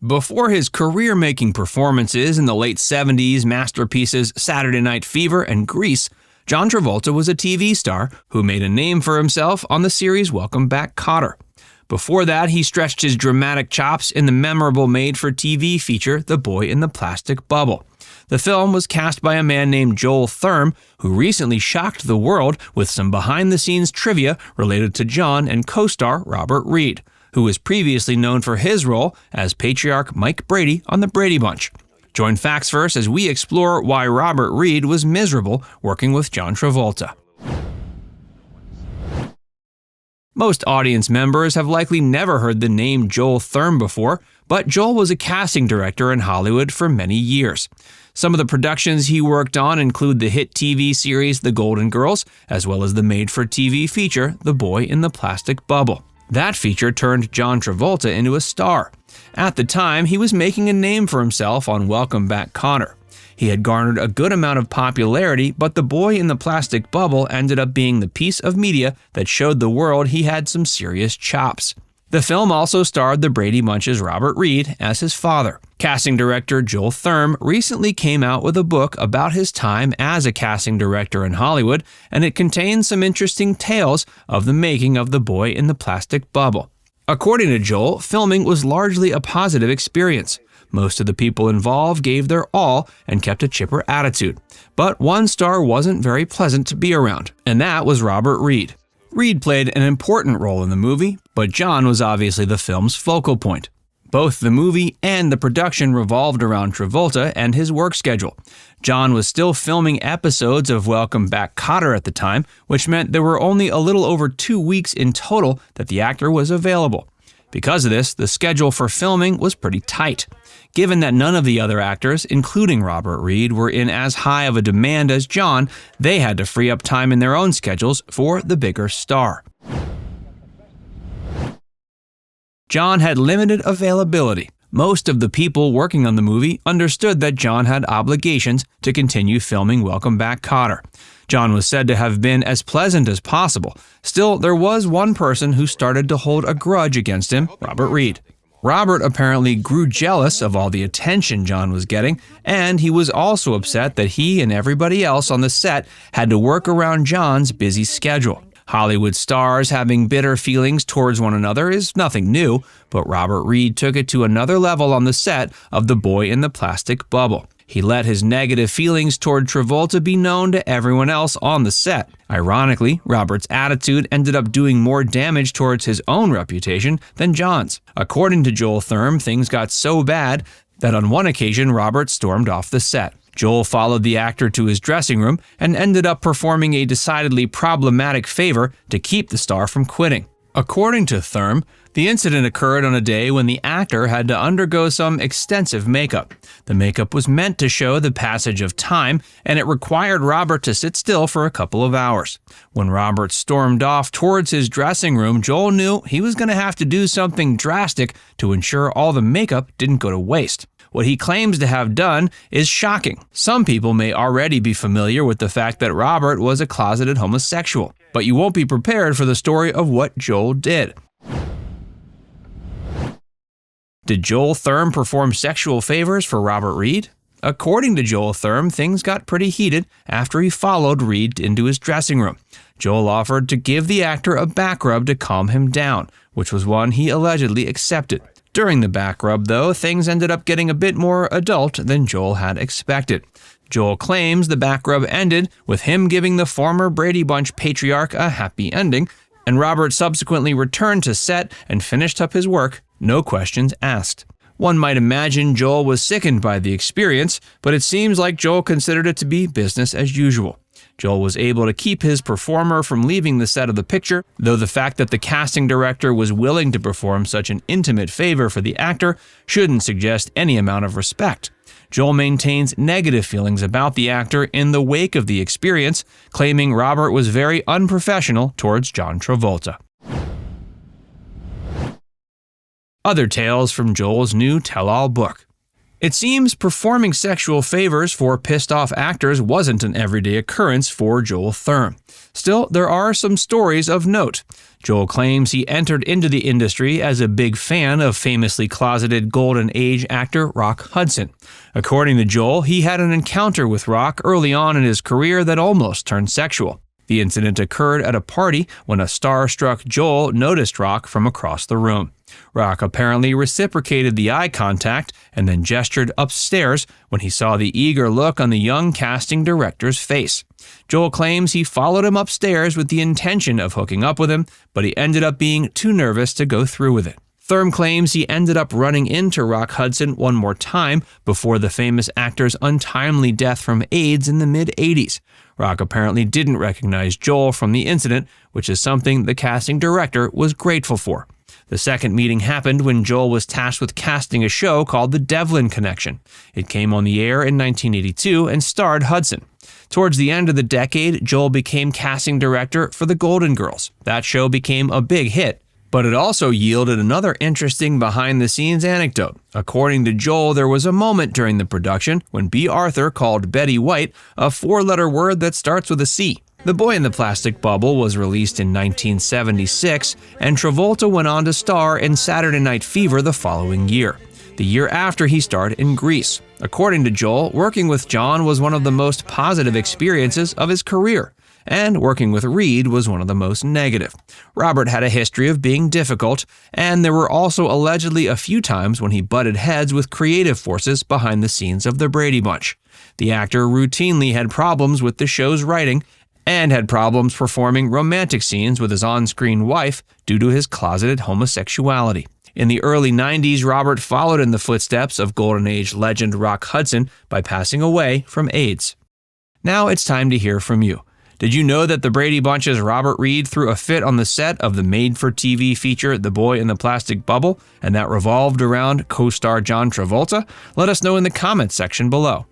Before his career-making performances in the late 70s masterpieces Saturday Night Fever and Grease, John Travolta was a TV star who made a name for himself on the series Welcome Back, Kotter. Before that, he stretched his dramatic chops in the memorable made-for-TV feature The Boy in the Plastic Bubble. The film was cast by a man named Joel Thurm, who recently shocked the world with some behind-the-scenes trivia related to John and co-star Robert Reed, who was previously known for his role as patriarch Mike Brady on the Brady Bunch. Join Facts First as we explore why Robert Reed was miserable working with John Travolta. Most audience members have likely never heard the name Joel Thurm before, but Joel was a casting director in Hollywood for many years. Some of the productions he worked on include the hit TV series The Golden Girls, as well as the made-for-TV feature The Boy in the Plastic Bubble. That feature turned John Travolta into a star. At the time, he was making a name for himself on Welcome Back, Kotter. He had garnered a good amount of popularity, but The Boy in the Plastic Bubble ended up being the piece of media that showed the world he had some serious chops. The film also starred the Brady Bunch's Robert Reed as his father. Casting director Joel Thurm recently came out with a book about his time as a casting director in Hollywood, and it contains some interesting tales of the making of The Boy in the Plastic Bubble. According to Joel, filming was largely a positive experience. Most of the people involved gave their all and kept a chipper attitude. But one star wasn't very pleasant to be around, and that was Robert Reed. Reed played an important role in the movie, but John was obviously the film's focal point. Both the movie and the production revolved around Travolta and his work schedule. John was still filming episodes of Welcome Back, Kotter at the time, which meant there were only a little over 2 weeks in total that the actor was available. Because of this, the schedule for filming was pretty tight. Given that none of the other actors, including Robert Reed, were in as high of a demand as John, they had to free up time in their own schedules for the bigger star. John had limited availability. Most of the people working on the movie understood that John had obligations to continue filming Welcome Back, Kotter. John was said to have been as pleasant as possible. Still, there was one person who started to hold a grudge against him, Robert Reed. Robert apparently grew jealous of all the attention John was getting, and he was also upset that he and everybody else on the set had to work around John's busy schedule. Hollywood stars having bitter feelings towards one another is nothing new, but Robert Reed took it to another level on the set of The Boy in the Plastic Bubble. He let his negative feelings toward Travolta be known to everyone else on the set. Ironically, Robert's attitude ended up doing more damage towards his own reputation than John's. According to Joel Thurm, things got so bad that on one occasion Robert stormed off the set. Joel followed the actor to his dressing room and ended up performing a decidedly problematic favor to keep the star from quitting. According to Thurm, the incident occurred on a day when the actor had to undergo some extensive makeup. The makeup was meant to show the passage of time, and it required Robert to sit still for a couple of hours. When Robert stormed off towards his dressing room, Joel knew he was going to have to do something drastic to ensure all the makeup didn't go to waste. What he claims to have done is shocking. Some people may already be familiar with the fact that Robert was a closeted homosexual, but you won't be prepared for the story of what Joel did. Did Joel Thurm perform sexual favors for Robert Reed? According to Joel Thurm, things got pretty heated after he followed Reed into his dressing room. Joel offered to give the actor a back rub to calm him down, which was one he allegedly accepted. During the back rub, though, things ended up getting a bit more adult than Joel had expected. Joel claims the back rub ended with him giving the former Brady Bunch patriarch a happy ending, and Robert subsequently returned to set and finished up his work, no questions asked. One might imagine Joel was sickened by the experience, but it seems like Joel considered it to be business as usual. Joel was able to keep his performer from leaving the set of the picture, though the fact that the casting director was willing to perform such an intimate favor for the actor shouldn't suggest any amount of respect. Joel maintains negative feelings about the actor in the wake of the experience, claiming Robert was very unprofessional towards John Travolta. Other tales from Joel's new tell-all book. It seems performing sexual favors for pissed-off actors wasn't an everyday occurrence for Joel Thurm. Still, there are some stories of note. Joel claims he entered into the industry as a big fan of famously closeted Golden Age actor Rock Hudson. According to Joel, he had an encounter with Rock early on in his career that almost turned sexual. The incident occurred at a party when a starstruck Joel noticed Rock from across the room. Rock apparently reciprocated the eye contact and then gestured upstairs when he saw the eager look on the young casting director's face. Joel claims he followed him upstairs with the intention of hooking up with him, but he ended up being too nervous to go through with it. Thurm claims he ended up running into Rock Hudson one more time before the famous actor's untimely death from AIDS in the mid-'80s. Rock apparently didn't recognize Joel from the incident, which is something the casting director was grateful for. The second meeting happened when Joel was tasked with casting a show called The Devlin Connection. It came on the air in 1982 and starred Hudson. Towards the end of the decade, Joel became casting director for The Golden Girls. That show became a big hit, but it also yielded another interesting behind-the-scenes anecdote. According to Joel, there was a moment during the production when B. Arthur called Betty White a four-letter word that starts with a C. The Boy in the Plastic Bubble was released in 1976, and Travolta went on to star in Saturday Night Fever the following year. The year after, he starred in Grease. According to Joel, working with John was one of the most positive experiences of his career, and working with Reed was one of the most negative. Robert had a history of being difficult, and there were also allegedly a few times when he butted heads with creative forces behind the scenes of the Brady Bunch. The actor routinely had problems with the show's writing, and had problems performing romantic scenes with his on-screen wife due to his closeted homosexuality. In the early 90s, Robert followed in the footsteps of Golden Age legend Rock Hudson by passing away from AIDS. Now it's time to hear from you. Did you know that the Brady Bunch's Robert Reed threw a fit on the set of the made-for-TV feature The Boy in the Plastic Bubble, and that revolved around co-star John Travolta? Let us know in the comments section below.